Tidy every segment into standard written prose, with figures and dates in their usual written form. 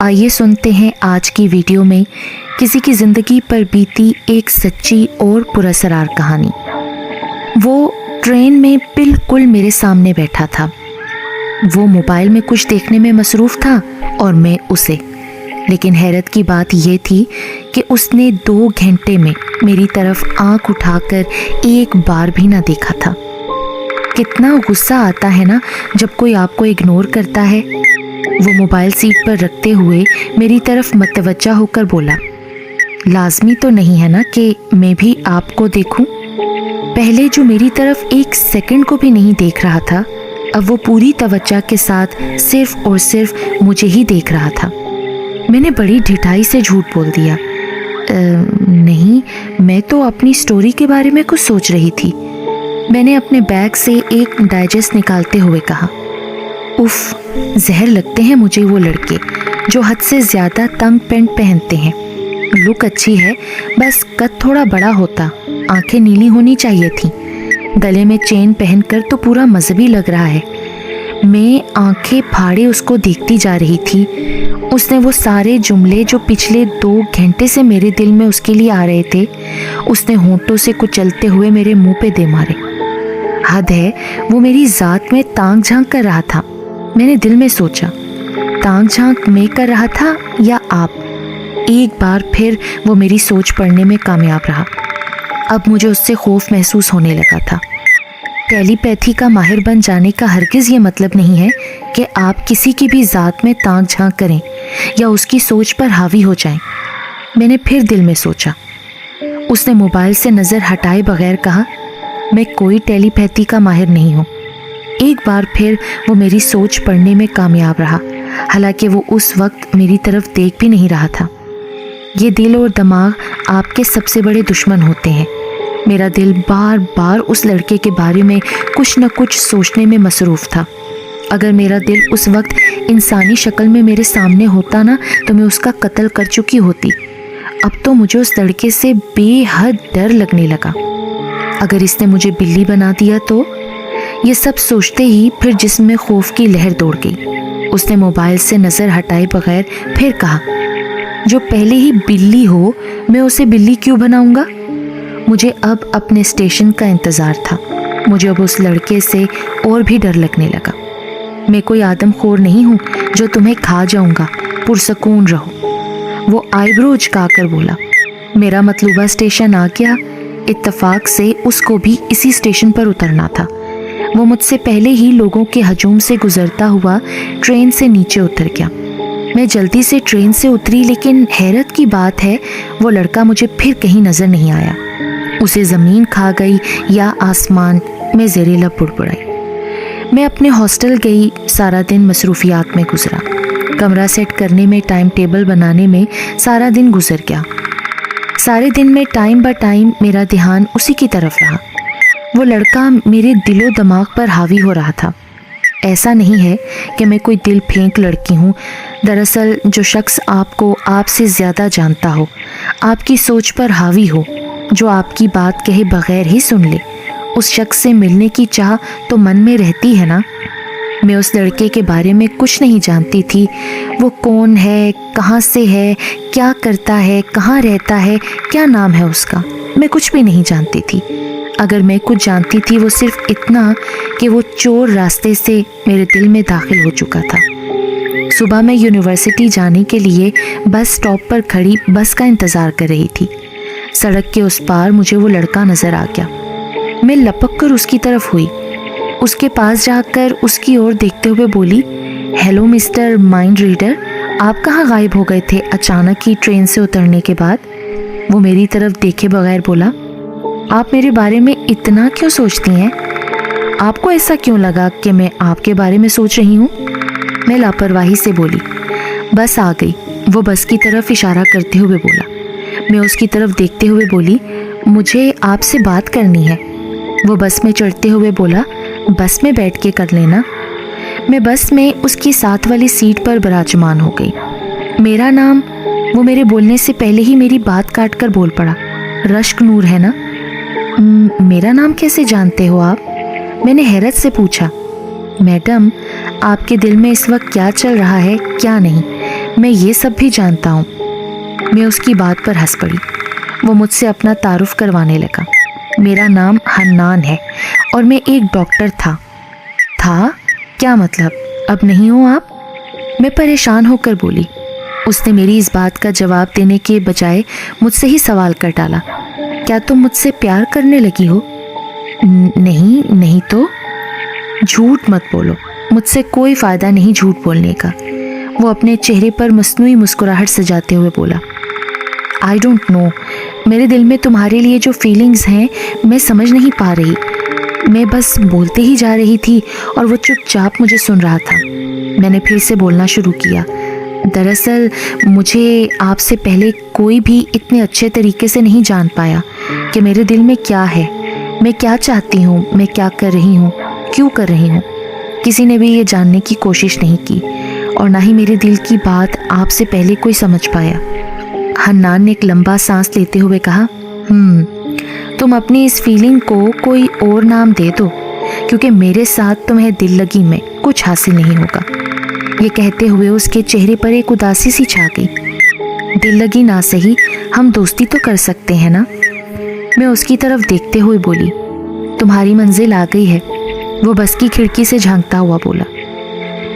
आइए सुनते हैं आज की वीडियो में किसी की ज़िंदगी पर बीती एक सच्ची और पुरअसरार कहानी। वो ट्रेन में बिल्कुल मेरे सामने बैठा था। वो मोबाइल में कुछ देखने में मसरूफ़ था और मैं उसे। लेकिन हैरत की बात ये थी कि उसने 2 घंटे में मेरी तरफ आंख उठाकर एक बार भी ना देखा था। कितना गुस्सा आता है ना जब कोई आपको इग्नोर करता है। वो मोबाइल सीट पर रखते हुए मेरी तरफ मतवज्जा होकर बोला, लाजमी तो नहीं है ना कि मैं भी आपको देखूं? पहले जो मेरी तरफ एक सेकंड को भी नहीं देख रहा था, अब वो पूरी तवज्जो के साथ सिर्फ और सिर्फ मुझे ही देख रहा था। मैंने बड़ी ढिठाई से झूठ बोल दिया, नहीं, मैं तो अपनी स्टोरी के बारे में कुछ सोच रही थी। मैंने अपने बैग से एक डाइजेस्ट निकालते हुए कहा, उफ, जहर लगते हैं मुझे वो लड़के जो हद से ज़्यादा तंग पैंट पहनते हैं। लुक अच्छी है, बस कद थोड़ा बड़ा होता, आंखें नीली होनी चाहिए थी। गले में चेन पहनकर तो पूरा मजहबी लग रहा है। मैं आंखें फाड़े उसको देखती जा रही थी। उसने वो सारे जुमले जो पिछले 2 घंटे से मेरे दिल में उसके लिए आ रहे थे, उसने होंठों से कुचलते हुए मेरे मुंह पे दे मारे। हद है, वो मेरी ज़ात में तांग झांक कर रहा था। मैंने दिल में सोचा, तांग झांक मैं कर रहा था या आप? एक बार फिर वो मेरी सोच पढ़ने में कामयाब रहा। अब मुझे उससे खौफ महसूस होने लगा था। टेलीपैथी का माहिर बन जाने का हरगिज़ ये मतलब नहीं है कि आप किसी की भी ज़ात में तांग झांक करें या उसकी सोच पर हावी हो जाएं। मैंने फिर दिल में सोचा। उसने मोबाइल से नज़र हटाए बगैर कहा, मैं कोई टेलीपैथी का माहिर नहीं हूँ। एक बार फिर वो मेरी सोच पढ़ने में कामयाब रहा, हालांकि वो उस वक्त मेरी तरफ देख भी नहीं रहा था। ये दिल और दिमाग आपके सबसे बड़े दुश्मन होते हैं। मेरा दिल बार बार उस लड़के के बारे में कुछ न कुछ सोचने में मसरूफ़ था। अगर मेरा दिल उस वक्त इंसानी शक्ल में मेरे सामने होता ना, तो मैं उसका कत्ल कर चुकी होती। अब तो मुझे उस लड़के से बेहद डर लगने लगा। अगर इसने मुझे बिल्ली बना दिया तो? ये सब सोचते ही फिर जिस्म में खौफ की लहर दौड़ गई। उसने मोबाइल से नज़र हटाए बगैर फिर कहा, जो पहले ही बिल्ली हो, मैं उसे बिल्ली क्यों बनाऊंगा? मुझे अब अपने स्टेशन का इंतज़ार था। मुझे अब उस लड़के से और भी डर लगने लगा। मैं कोई आदमखोर नहीं हूँ जो तुम्हें खा जाऊंगा, पुरसकून रहो। वो आईब्रो उचकाकर बोला। मेरा मतलूबा स्टेशन आ गया। इत्तफाक से उसको भी इसी स्टेशन पर उतरना था। वो मुझसे पहले ही लोगों के हजूम से गुजरता हुआ ट्रेन से नीचे उतर गया। मैं जल्दी से ट्रेन से उतरी, लेकिन हैरत की बात है, वो लड़का मुझे फिर कहीं नज़र नहीं आया। उसे ज़मीन खा गई या आसमान, में ज़ेरे लब बुड़बुड़ाई। मैं अपने हॉस्टल गई। सारा दिन मसरूफियात में गुजरा। कमरा सेट करने में, टाइम टेबल बनाने में सारा दिन गुजर गया। सारे दिन में टाइम ब टाइम मेरा ध्यान उसी की तरफ रहा। वो लड़का मेरे दिलो दिमाग पर हावी हो रहा था। ऐसा नहीं है कि मैं कोई दिल फेंक लड़की हूँ। दरअसल जो शख्स आपको आपसे ज़्यादा जानता हो, आपकी सोच पर हावी हो, जो आपकी बात कहे बगैर ही सुन ले, उस शख्स से मिलने की चाह तो मन में रहती है ना। मैं उस लड़के के बारे में कुछ नहीं जानती थी। वो कौन है, कहाँ से है, क्या करता है, कहाँ रहता है, क्या नाम है उसका, मैं कुछ भी नहीं जानती थी। अगर मैं कुछ जानती थी वो सिर्फ इतना कि वो चोर रास्ते से मेरे दिल में दाखिल हो चुका था। सुबह मैं यूनिवर्सिटी जाने के लिए बस स्टॉप पर खड़ी बस का इंतज़ार कर रही थी। सड़क के उस पार मुझे वो लड़का नज़र आ गया। मैं लपक कर उसकी तरफ हुई। उसके पास जाकर उसकी ओर देखते हुए बोली, हेलो मिस्टर माइंड रीडर, आप कहाँ गायब हो गए थे अचानक ही ट्रेन से उतरने के बाद? वो मेरी तरफ देखे बगैर बोला, आप मेरे बारे में इतना क्यों सोचती हैं? आपको ऐसा क्यों लगा कि मैं आपके बारे में सोच रही हूँ? मैं लापरवाही से बोली। बस आ गई। वो बस की तरफ इशारा करते हुए बोला। मैं उसकी तरफ देखते हुए बोली, मुझे आपसे बात करनी है। वो बस में चढ़ते हुए बोला, बस में बैठ के कर लेना। मैं बस में उसकी साथ वाली सीट पर विराजमान हो गई। मेरा नाम, वो मेरे बोलने से पहले ही मेरी बात काट कर बोल पड़ा, रश्क नूर है ना? मेरा नाम कैसे जानते हो आप? मैंने हैरत से पूछा। मैडम, आपके दिल में इस वक्त क्या चल रहा है, क्या नहीं, मैं ये सब भी जानता हूँ। मैं उसकी बात पर हंस पड़ी। वो मुझसे अपना तारुफ करवाने लगा। मेरा नाम हन्नान है और मैं एक डॉक्टर था। क्या मतलब? अब नहीं हो आप? मैं परेशान होकर बोली। उसने मेरी इस बात का जवाब देने के बजाय मुझसे ही सवाल कर डाला। क्या तुम मुझसे प्यार करने लगी हो? नहीं तो। झूठ मत बोलो, मुझसे कोई फ़ायदा नहीं झूठ बोलने का। वो अपने चेहरे पर मस्नूई मुस्कुराहट सजाते हुए बोला। आई डोंट नो, मेरे दिल में तुम्हारे लिए जो फीलिंग्स हैं मैं समझ नहीं पा रही। मैं बस बोलते ही जा रही थी और वो चुपचाप मुझे सुन रहा था। मैंने फिर से बोलना शुरू किया। दरअसल मुझे आपसे पहले कोई भी इतने अच्छे तरीके से नहीं जान पाया कि मेरे दिल में क्या है, मैं क्या चाहती हूँ, मैं क्या कर रही हूँ, क्यों कर रही हूँ। किसी ने भी ये जानने की कोशिश नहीं की और ना ही मेरे दिल की बात आपसे पहले कोई समझ पाया। हन्नान ने एक लंबा सांस लेते हुए कहा, तुम अपनी इस फीलिंग को कोई और नाम दे दो, क्योंकि मेरे साथ तुम्हें दिल लगी में कुछ हासिल नहीं होगा। ये कहते हुए उसके चेहरे पर एक उदासी सी छा गई। दिल लगी ना सही, हम दोस्ती तो कर सकते हैं ना? मैं उसकी तरफ देखते हुए बोली। तुम्हारी मंजिल आ गई है, वो बस की खिड़की से झांकता हुआ बोला।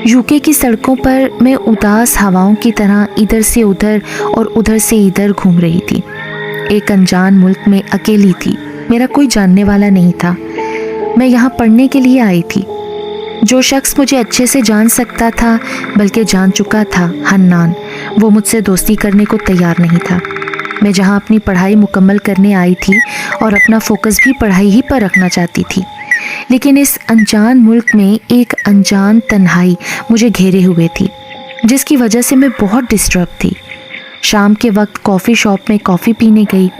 यूके की सड़कों पर मैं उदास हवाओं की तरह इधर से उधर और उधर से इधर घूम रही थी। एक अनजान मुल्क में अकेली थी, मेरा कोई जानने वाला नहीं था। मैं यहाँ पढ़ने के लिए आई थी। जो शख्स मुझे अच्छे से जान सकता था, बल्कि जान चुका था, हन्नान, वो मुझसे दोस्ती करने को तैयार नहीं था। मैं जहाँ अपनी पढ़ाई मुकम्मल करने आई थी और अपना फोकस भी पढ़ाई ही पर रखना चाहती थी, लेकिन इस अनजान मुल्क में एक अनजान तन्हाई मुझे घेरे हुए थी, जिसकी वजह से मैं बहुत डिस्टर्ब थी। शाम के वक्त कॉफ़ी शॉप में कॉफ़ी पीने गई।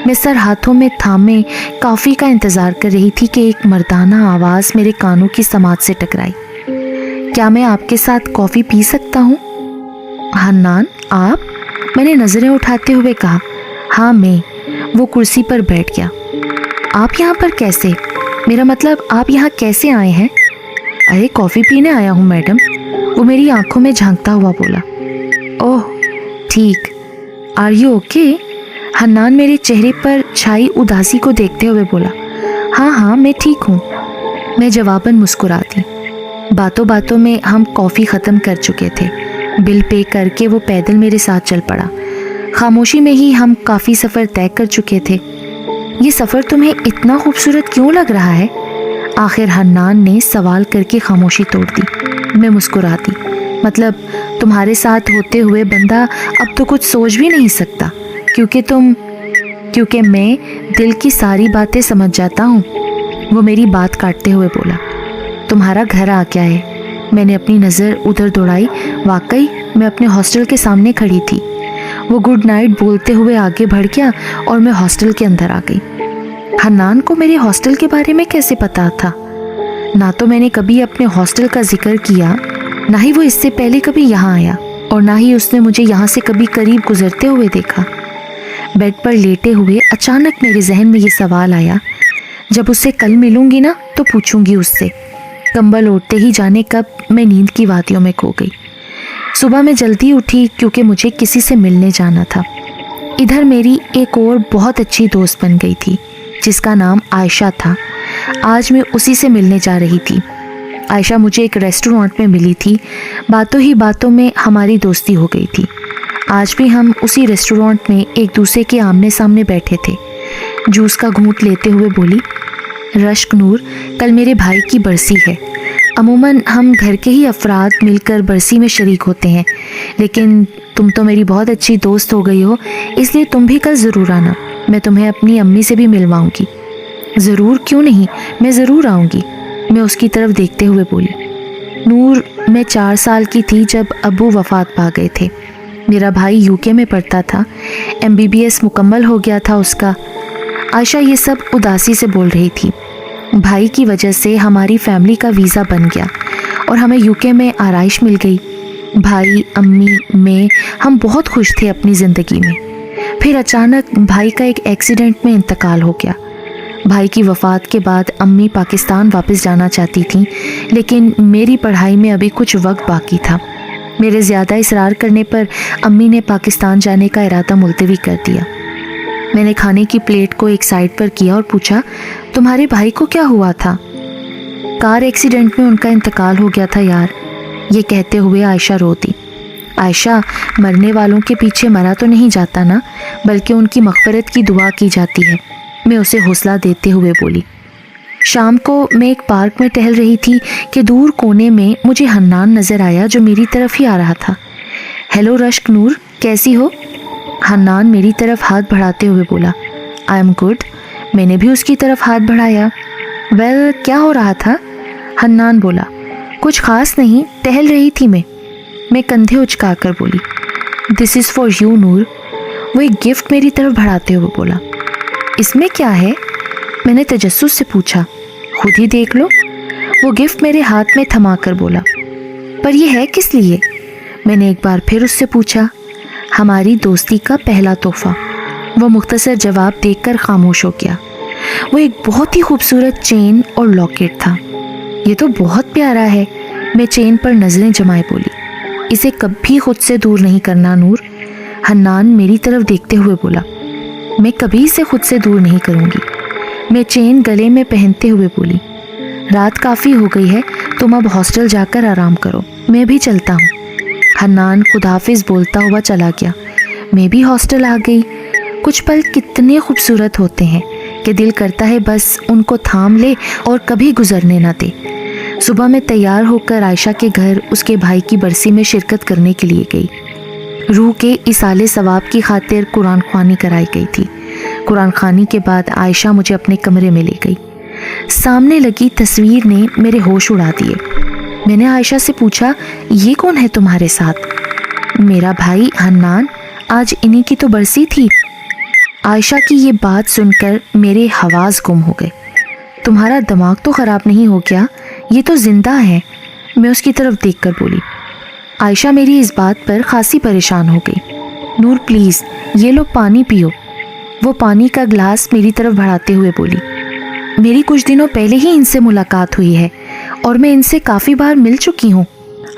मैं सर हाथों में थामे कॉफ़ी का इंतज़ार कर रही थी कि एक मर्दाना आवाज़ मेरे कानों की समात से टकराई। क्या मैं आपके साथ कॉफ़ी पी सकता हूँ? हन्नान, आप? मैंने नज़रें उठाते हुए कहा। हाँ मैं। वो कुर्सी पर बैठ गया। आप यहाँ पर कैसे? मेरा मतलब आप यहाँ कैसे आए हैं? अरे कॉफ़ी पीने आया हूँ मैडम, वो मेरी आंखों में झांकता हुआ बोला। ओह ठीक, आर यू ओके? हन्नान मेरे चेहरे पर छाई उदासी को देखते हुए बोला। हाँ मैं ठीक हूँ। मैं जवाबन मुस्कुरा दी। बातों बातों में हम कॉफ़ी ख़त्म कर चुके थे। बिल पे करके वो पैदल मेरे साथ चल पड़ा। खामोशी में ही हम काफ़ी सफ़र तय कर चुके थे। ये सफ़र तुम्हें इतना खूबसूरत क्यों लग रहा है? आखिर हन्नान ने सवाल करके खामोशी तोड़ दी। मैं मुस्कुरा दी। मतलब तुम्हारे साथ होते हुए बंदा अब तो कुछ सोच भी नहीं सकता, क्योंकि मैं दिल की सारी बातें समझ जाता हूँ। वो मेरी बात काटते हुए बोला। तुम्हारा घर आ गया है। मैंने अपनी नज़र उधर दौड़ाई। वाकई मैं अपने हॉस्टल के सामने खड़ी थी। वो गुड नाइट बोलते हुए आगे बढ़ गया और मैं हॉस्टल के अंदर आ गई। हन्नान को मेरे हॉस्टल के बारे में कैसे पता था? ना तो मैंने कभी अपने हॉस्टल का जिक्र किया, ना ही वो इससे पहले कभी यहाँ आया, और ना ही उसने मुझे यहाँ से कभी करीब गुजरते हुए देखा। बेड पर लेटे हुए अचानक मेरे जहन में ये सवाल आया, जब उससे कल मिलूंगी ना तो पूछूंगी उससे। कंबल ओढ़ते ही जाने कब मैं नींद की वादियों में खो गई। सुबह मैं जल्दी उठी क्योंकि मुझे किसी से मिलने जाना था। इधर मेरी एक और बहुत अच्छी दोस्त बन गई थी जिसका नाम आयशा था। आज मैं उसी से मिलने जा रही थी। आयशा मुझे एक रेस्टोरेंट में मिली थी। बातों ही बातों में हमारी दोस्ती हो गई थी। आज भी हम उसी रेस्टोरेंट में एक दूसरे के आमने सामने बैठे थे। जूस का घूंट लेते हुए बोली, रश्क नूर, कल मेरे भाई की बरसी है। अमूमन हम घर के ही अफराद मिलकर बरसी में शरीक होते हैं, लेकिन तुम तो मेरी बहुत अच्छी दोस्त हो गई हो, इसलिए तुम भी कल ज़रूर आना। मैं तुम्हें अपनी अम्मी से भी मिलवाऊंगी। ज़रूर, क्यों नहीं, मैं ज़रूर आऊँगी। मैं उसकी तरफ देखते हुए बोली। नूर, मैं 4 साल की थी जब अब्बू वफ़ात पा गए थे। मेरा भाई यूके में पढ़ता था, MBBS मुकम्मल हो गया था उसका। आयशा ये सब उदासी से बोल रही थी। भाई की वजह से हमारी फैमिली का वीज़ा बन गया और हमें यूके में आराइश मिल गई। भाई, अम्मी, मैं, हम बहुत खुश थे अपनी ज़िंदगी में। फिर अचानक भाई का एक एक्सीडेंट में इंतकाल हो गया। भाई की वफ़ात के बाद अम्मी पाकिस्तान वापस जाना चाहती थीं, लेकिन मेरी पढ़ाई में अभी कुछ वक्त बाकी था। میرے زیادہ اصرار کرنے پر امی نے پاکستان جانے کا ارادہ ملتوی کر دیا۔ میں نے کھانے کی پلیٹ کو ایک سائڈ پر کیا اور پوچھا، تمہارے بھائی کو کیا ہوا تھا؟ کار ایکسیڈنٹ میں ان کا انتقال ہو گیا تھا یار، یہ کہتے ہوئے عائشہ رو دی۔ عائشہ، مرنے والوں کے پیچھے مرا تو نہیں جاتا نا، بلکہ ان کی مغفرت کی دعا کی جاتی ہے، میں اسے حوصلہ دیتے ہوئے بولی۔ شام کو میں ایک پارک میں ٹہل رہی تھی کہ دور کونے میں مجھے حنان نظر آیا جو میری طرف ہی آ رہا تھا۔ ہیلو رشک نور، کیسی ہو؟ حنان میری طرف ہاتھ بڑھاتے ہوئے بولا۔ I am good. میں نے بھی اس کی طرف ہاتھ بڑھایا۔ ویل، کیا ہو رہا تھا؟ حنان بولا۔ کچھ خاص نہیں، ٹہل رہی تھی میں کندھے اچکا کر بولی۔ دس از فار یو نور۔ وہ ایک گفٹ میری طرف بڑھاتے ہوئے بولا۔ اس میں کیا ہے؟ میں نے تجسس سے پوچھا۔ خود ہی دیکھ لو، وہ گفٹ میرے ہاتھ میں تھما کر بولا۔ پر یہ ہے کس لیے؟ میں نے ایک بار پھر اس سے پوچھا۔ ہماری دوستی کا پہلا تحفہ، وہ مختصر جواب دیکھ کر خاموش ہو گیا۔ وہ ایک بہت ہی خوبصورت چین اور لاکٹ تھا۔ یہ تو بہت پیارا ہے، میں چین پر نظریں جمائے بولی۔ اسے کبھی خود سے دور نہیں کرنا نور، حنان میری طرف دیکھتے ہوئے بولا۔ میں کبھی اسے خود سے دور نہیں کروں گی، میں چین گلے میں پہنتے ہوئے بولی۔ رات کافی ہو گئی ہے، تم اب ہاسٹل جا کر آرام کرو، میں بھی چلتا ہوں۔ حنان خداحافظ بولتا ہوا چلا گیا۔ میں بھی ہاسٹل آ گئی۔ کچھ پل کتنے خوبصورت ہوتے ہیں کہ دل کرتا ہے بس ان کو تھام لے اور کبھی گزرنے نہ دے۔ صبح میں تیار ہو کر عائشہ کے گھر اس کے بھائی کی برسی میں شرکت کرنے کے لیے گئی۔ روح کے ایصال ثواب کی خاطر قرآن خوانی کرائی گئی تھی۔ قرآن خوانی کے بعد عائشہ مجھے اپنے کمرے میں لے گئی۔ سامنے لگی تصویر نے میرے ہوش اڑا دیے۔ میں نے عائشہ سے پوچھا، یہ کون ہے تمہارے ساتھ؟ میرا بھائی حنان، آج انہی کی تو برسی تھی۔ عائشہ کی یہ بات سن کر میرے حواس گم ہو گئے۔ تمہارا دماغ تو خراب نہیں ہو گیا؟ یہ تو زندہ ہے، میں اس کی طرف دیکھ کر بولی۔ عائشہ میری اس بات پر خاصی پریشان ہو گئی۔ نور پلیز، یہ لو پانی پیو، وہ پانی کا گلاس میری طرف بڑھاتے ہوئے بولی۔ میری کچھ دنوں پہلے ہی ان سے ملاقات ہوئی ہے اور میں ان سے کافی بار مل چکی ہوں۔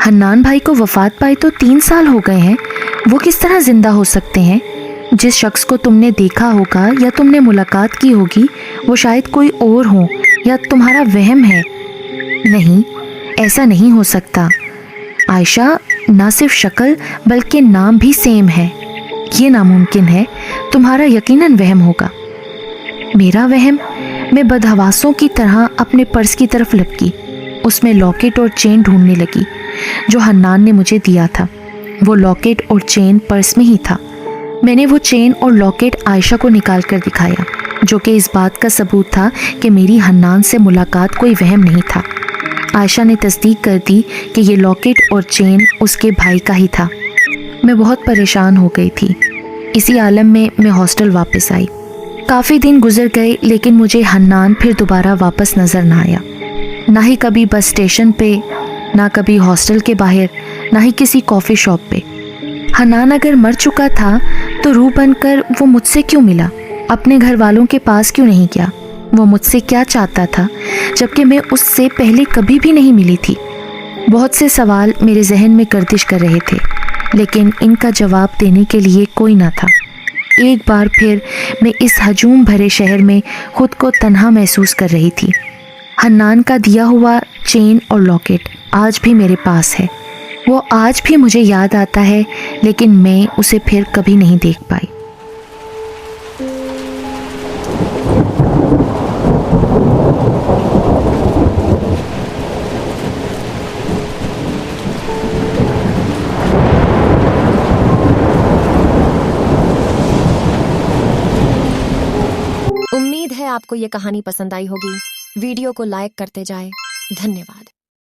حنان بھائی کو وفات پائے تو 3 سال ہو گئے ہیں، وہ کس طرح زندہ ہو سکتے ہیں؟ جس شخص کو تم نے دیکھا ہوگا یا تم نے ملاقات کی ہوگی وہ شاید کوئی اور ہو، یا تمہارا وہم ہے۔ نہیں، ایسا نہیں ہو سکتا عائشہ، نہ صرف شکل بلکہ نام بھی سیم ہے، یہ ناممکن ہے، تمہارا یقیناً وہم ہوگا۔ میرا وہم؟ میں بدحواسوں کی طرح اپنے پرس کی طرف لپکی، اس میں لاکٹ اور چین ڈھونڈنے لگی جو حنان نے مجھے دیا تھا۔ وہ لاکٹ اور چین پرس میں ہی تھا۔ میں نے وہ چین اور لاکٹ عائشہ کو نکال کر دکھایا، جو کہ اس بات کا ثبوت تھا کہ میری حنان سے ملاقات کوئی وہم نہیں تھا۔ عائشہ نے تصدیق کر دی کہ یہ لاکٹ اور چین اس کے بھائی کا ہی تھا۔ میں بہت پریشان ہو گئی تھی۔ اسی عالم میں ہاسٹل واپس آئی۔ کافی دن گزر گئے لیکن مجھے حنان پھر دوبارہ واپس نظر نہ آیا، نہ ہی کبھی بس اسٹیشن پہ، نہ کبھی ہاسٹل کے باہر، نہ ہی کسی کافی شاپ پہ۔ حنان اگر مر چکا تھا تو روح بن کر وہ مجھ سے کیوں ملا؟ اپنے گھر والوں کے پاس کیوں نہیں گیا؟ وہ مجھ سے کیا چاہتا تھا جبکہ میں اس سے پہلے کبھی بھی نہیں ملی تھی؟ بہت سے سوال میرے ذہن میں گردش کر رہے تھے لیکن ان کا جواب دینے کے لیے کوئی نہ تھا۔ ایک بار پھر میں اس ہجوم بھرے شہر میں خود کو تنہا محسوس کر رہی تھی۔ حنان کا دیا ہوا چین اور لاکٹ آج بھی میرے پاس ہے، وہ آج بھی مجھے یاد آتا ہے لیکن میں اسے پھر کبھی نہیں دیکھ پائی۔ امید ہے آپ کو یہ کہانی پسند آئی ہوگی۔ ویڈیو کو لائک کرتے جائیں۔ دھنیہ واد۔